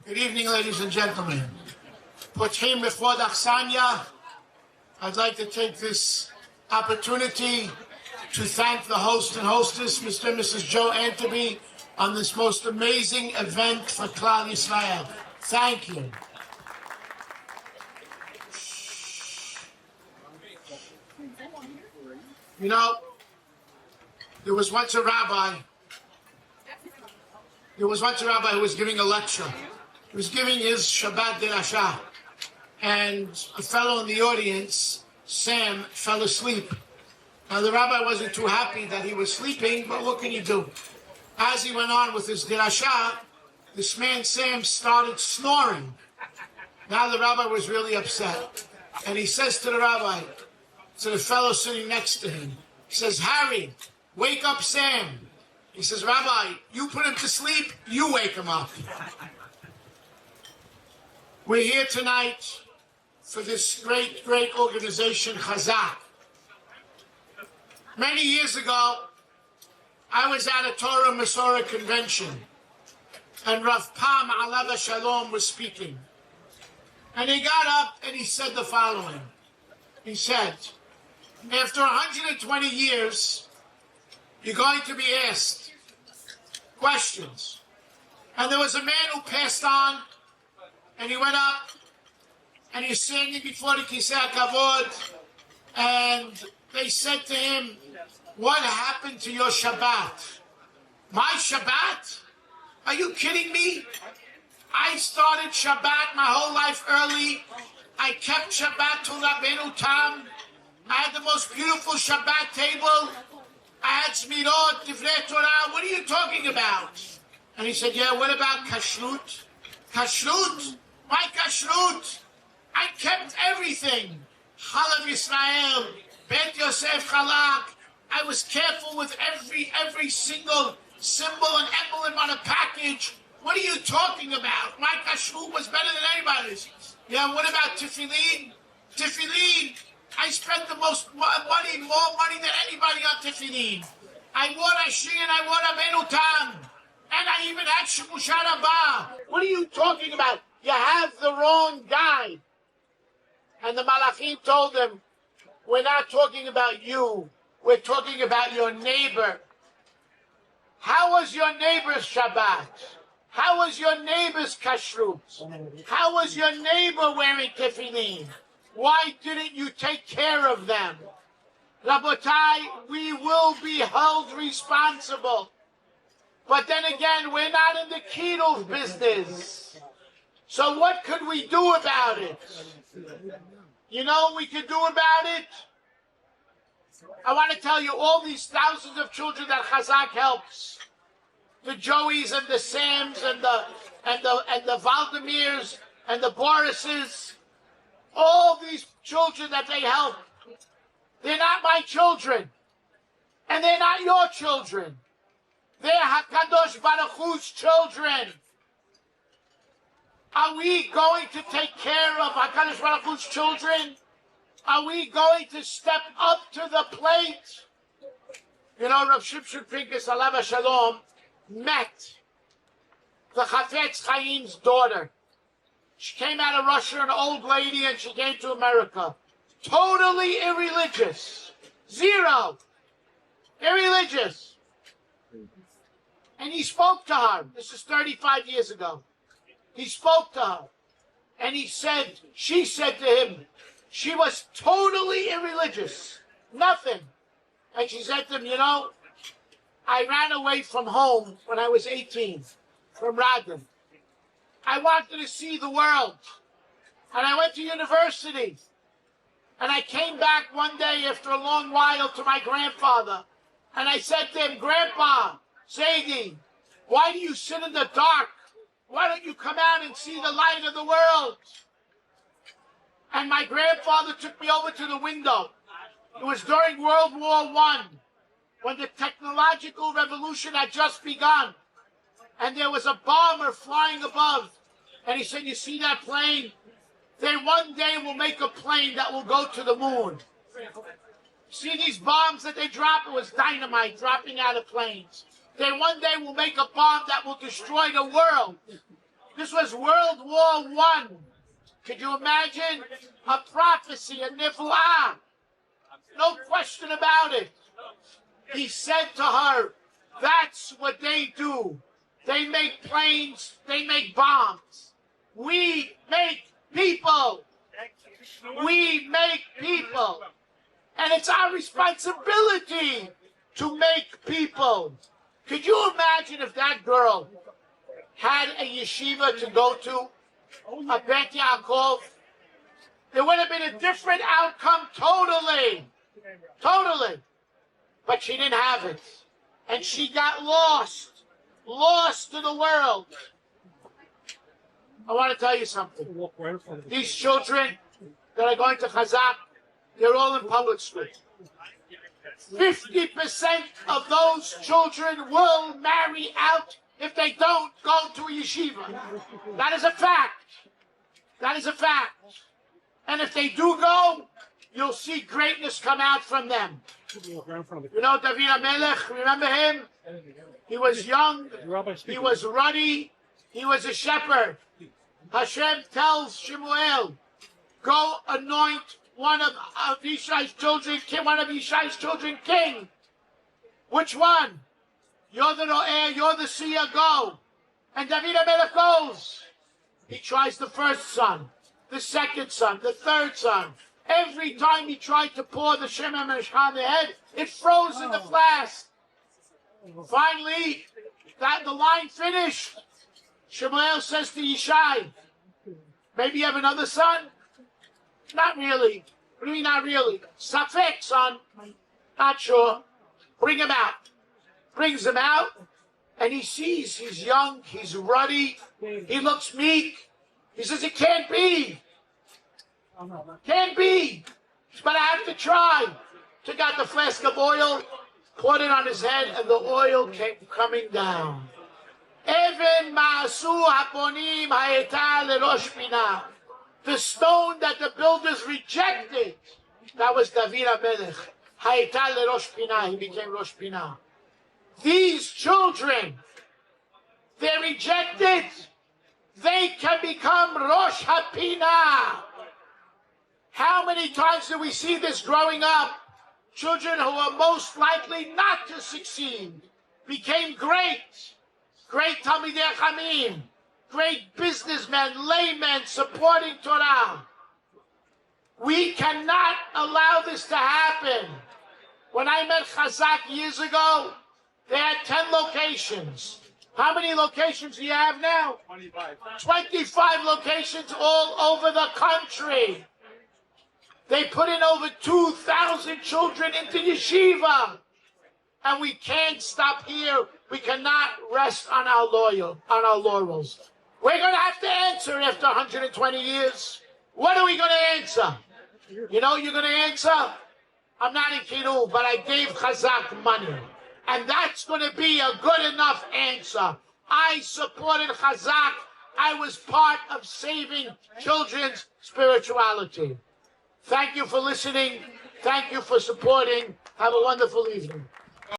Good evening, ladies and gentlemen. Potchim before Aksanya, I'd like to take this opportunity to thank the host and hostess, Mr. and Mrs. Joe Anthony, on this most amazing event for Klal Yisrael. Thank you. You know, there was once a rabbi who was giving a lecture. He was giving his Shabbat Dirasha, and a fellow in the audience, Sam, fell asleep. Now, the rabbi wasn't too happy that he was sleeping, but what can you do? As he went on with his Dirasha, this man, Sam, started snoring. Now the rabbi was really upset. And he says to the rabbi, to the fellow sitting next to him, he says, "Harry, wake up Sam." He says, "Rabbi, you put him to sleep, you wake him up." We're here tonight for this great, great organization, Chazaq. Many years ago, I was at a Torah Masorah convention, and Rav Pam Alav Shalom was speaking. And he got up and he said the following. He said, after 120 years, you're going to be asked questions. And there was a man who passed on, and he went up, and he's standing before the Kisei HaKavod, and they said to him, "What happened to your Shabbat?" "My Shabbat? Are you kidding me? I started Shabbat my whole life early. I kept Shabbat till Rabbeinu Tam. I had the most beautiful Shabbat table. I had Smirot, Divrei Torah. What are you talking about?" And he said, "Yeah, what about Kashrut?" "Kashrut? My Kashrut? I kept everything. Chalav Yisrael, Bet Yosef Chalak. I was careful with every single symbol and emblem on a package. What are you talking about? My kashrut was better than anybody's." "Yeah, what about tefillin?" "Tefillin, I spent the most money, more money than anybody on tefillin. I wore Ashri and I wore Rabbeinu Tam. And I even had Shemusha Rabbah. What are you talking about? You have the wrong guy." And the Malachim told him, "We're not talking about you. We're talking about your neighbor. How was your neighbor's Shabbat? How was your neighbor's kashrut? How was your neighbor wearing tefillin? Why didn't you take care of them?" Rabotai, we will be held responsible. But then again, we're not in the kiddush business. So what could we do about it? You know what we could do about it? I want to tell you, all these thousands of children that Chazaq helps, the Joeys and the Sams and the Valdemirs and the Borises, all these children that they help, they're not my children, and they're not your children. They're HaKadosh Baruch Hu's children. Are we going to take care of HaKadosh Baruch Hu's children? Are we going to step up to the plate? You know, Rav Shimshon Pincus Alav Shalom met the Chafetz Chaim's daughter. She came out of Russia, an old lady, and she came to America. Totally irreligious. Zero. Irreligious. And he spoke to her. This is 35 years ago. He spoke to her. And she said to him, she was totally irreligious. Nothing. And she said to him, "You know, I ran away from home when I was 18, from Radin. I wanted to see the world. And I went to university. And I came back one day after a long while to my grandfather. And I said to him, 'Grandpa, Zaidi, why do you sit in the dark? Why don't you come out and see the light of the world?' And my grandfather took me over to the window. It was during World War I, when the technological revolution had just begun. And there was a bomber flying above. And he said, 'You see that plane? They one day will make a plane that will go to the moon.' See these bombs that they drop? It was dynamite dropping out of planes. They one day will make a bomb that will destroy the world. This was World War I. Could you imagine a prophecy, a niflah? No question about it. He said to her, that's what they do. They make planes, they make bombs. We make people. We make people. And it's our responsibility to make people. Could you imagine if that girl had a yeshiva to go to, a Bet Yaakov? There would have been a different outcome totally. Totally. But she didn't have it. And she got lost to the world. I want to tell you something. These children that are going to Chazaq, they're all in public school. 50% of those children will marry out if they don't go to a yeshiva. That is a fact. That is a fact. And if they do go, you'll see greatness come out from them. You know David HaMelech, remember him? He was young, he was ruddy, he was a shepherd. Hashem tells Shemuel, go anoint one of Yishai's children king. Which one? You're the Noah, you're the seer, go. And David HaMelech goes. He tries the first son, the second son, the third son. Every time he tried to pour the Shem HaMelech on the head, it froze in the flask. Finally, the line finished. Shemuel says to Yishai, maybe you have another son? Not really. What do you mean not really? Safek, son. Not sure. Bring him out. Brings him out, and he sees he's young, he's ruddy, he looks meek. He says, it can't be. Can't be. But I have to try. Took out the flask of oil, poured it on his head, and the oil came coming down. Even ma'asu haponim hayeta lerosh pinah. The stone that the builders rejected, that was David HaMelech. Hayeta lerosh pinah. He became Rosh Pinah. These children, they're rejected. They can become Rosh HaPinah. How many times do we see this growing up? Children who are most likely not to succeed became great Talmidei Chachamim, great businessmen, laymen supporting Torah. We cannot allow this to happen. When I met Chazaq years ago, they had 10 locations. How many locations do you have now? 25. 25 locations all over the country. They put in over 2,000 children into yeshiva. And we can't stop here. We cannot rest on our laurels. We're going to have to answer after 120 years. What are we going to answer? You know you're going to answer? I'm not in Kiru, but I gave Chazaq money. And that's going to be a good enough answer. I supported Chazaq. I was part of saving children's spirituality. Thank you for listening. Thank you for supporting. Have a wonderful evening.